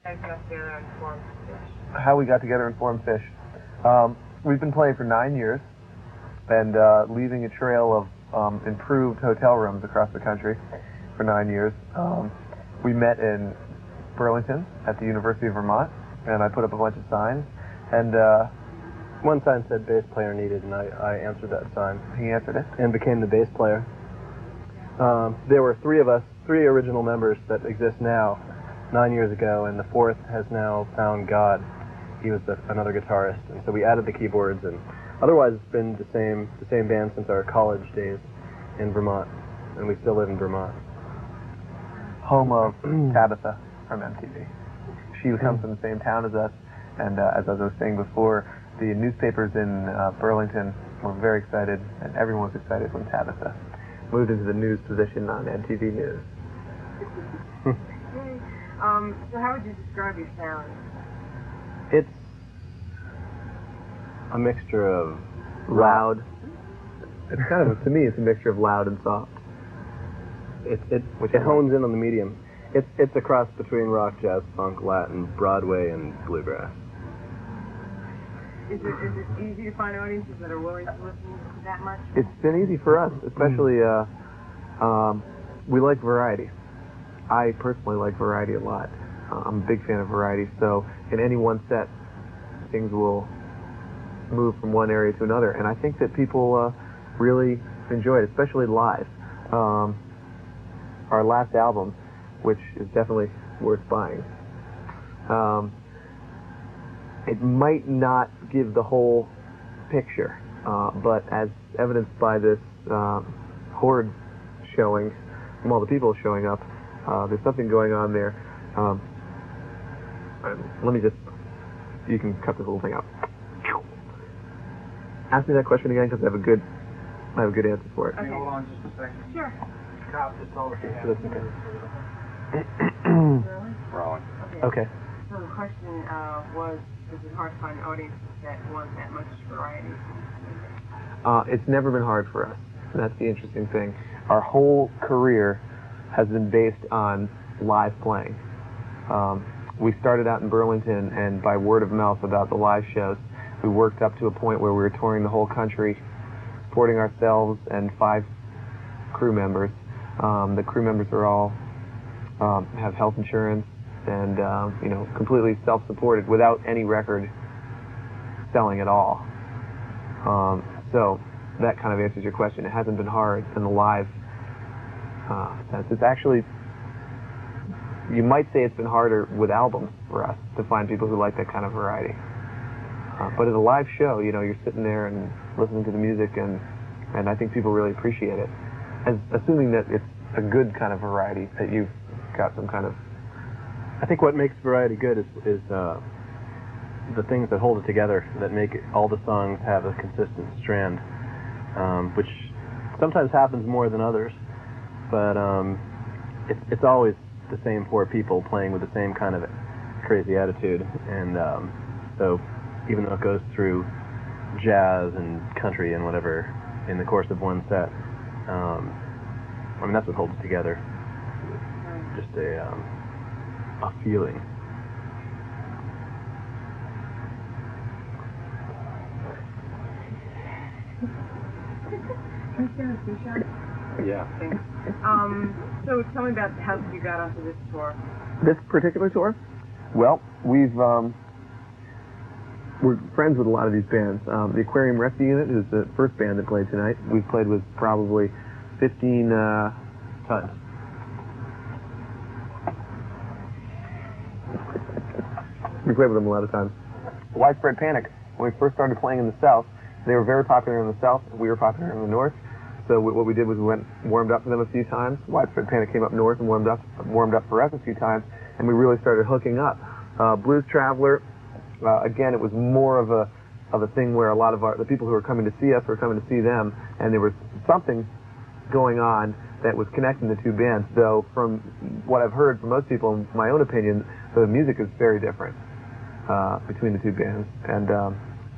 How you got together and formed Phish? How we got together and formed Phish. We've been playing for 9 years and leaving a trail of improved hotel rooms across the country for 9 years. We met in Burlington at the University of Vermont, and I put up a bunch of signs, and one sign said bass player needed, and I answered that sign. He answered it. And became the bass player. There were three of us, three original members that exist now, 9 years ago, and the fourth has now found God. He was another guitarist, and so we added the keyboards, and otherwise it's been the same band since our college days in Vermont, and we still live in Vermont. Home of Tabitha from MTV. She comes from the same town as us, and as I was saying before, the newspapers in Burlington were very excited, and everyone was excited when Tabitha moved into the news position on MTV News. So how would you describe your sound? It's a mixture of loud. It's kind of, to me, it's a mixture of loud and soft. It hones in on the medium. It's a cross between rock, jazz, funk, Latin, Broadway, and bluegrass. Is it easy to find audiences that are willing to listen that much? It's been easy for us, especially we like variety. I personally like variety a lot. I'm a big fan of variety, so in any one set, things will move from one area to another, and I think that people really enjoy it, especially live. Our last album, which is definitely worth buying, it might not give the whole picture, but as evidenced by this H.O.R.D.E showing, from all the people showing up, there's something going on there. Let me just, you can cut this little thing out. Ask me that question again, because I have a good answer for it. Okay. Hold on just a second. Sure. Cop just over here. That's okay. Really? Rolling. Okay. So the question was, is it hard to find audiences that want that much variety? It's never been hard for us. That's the interesting thing. Our whole career has been based on live playing. We started out in Burlington, and by word of mouth about the live shows, we worked up to a point where we were touring the whole country, supporting ourselves and 5 crew members. The crew members are all have health insurance and completely self-supported without any record selling at all. So that kind of answers your question. It hasn't been hard in the live sense. It's actually, you might say it's been harder with albums for us to find people who like that kind of variety. But at a live show, you're sitting there and listening to the music, and I think people really appreciate it. Assuming that it's a good kind of variety, that you've got some kind of... I think what makes variety good is the things that hold it together, that make all the songs have a consistent strand, which sometimes happens more than others, but it's always the same 4 people playing with the same kind of crazy attitude, and so even though it goes through jazz and country and whatever in the course of one set, that's what holds it together. Just a feeling. Can you stand the t-shirt? Yeah. Thanks. So tell me about how you got onto this tour. This particular tour? Well, we're friends with a lot of these bands. The Aquarium Rescue Unit, who's the first band that played tonight, we've played with probably 15 times. We played with them a lot of times. Widespread Panic, when we first started playing in the South, they were very popular in the South, we were popular in the North. So what we did was we warmed up for them a few times. Widespread Panic came up north and warmed up for us a few times, and we really started hooking up. Blues Traveler, again, it was more of a thing where a lot of the people who were coming to see us were coming to see them, and there was something going on that was connecting the two bands. Though from what I've heard from most people, in my own opinion, the music is very different between the two bands, and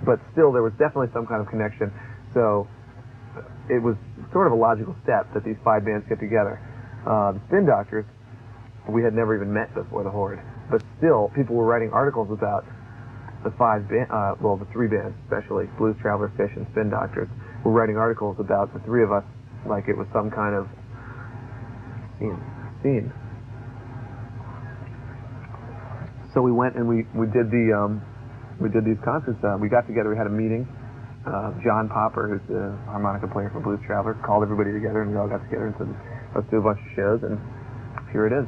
but still there was definitely some kind of connection. So it was sort of a logical step that these 5 bands get together. The Spin Doctors, we had never even met before the H.O.R.D.E. but still, people were writing articles about the three bands, especially Blues Traveler, Phish, and Spin Doctors, were writing articles about the three of us like it was some kind of scene. So we went and we did these concerts. We got together. We had a meeting. John Popper, who's the harmonica player for Blues Traveler, called everybody together, and we all got together and said, let's do a bunch of shows, and here it is.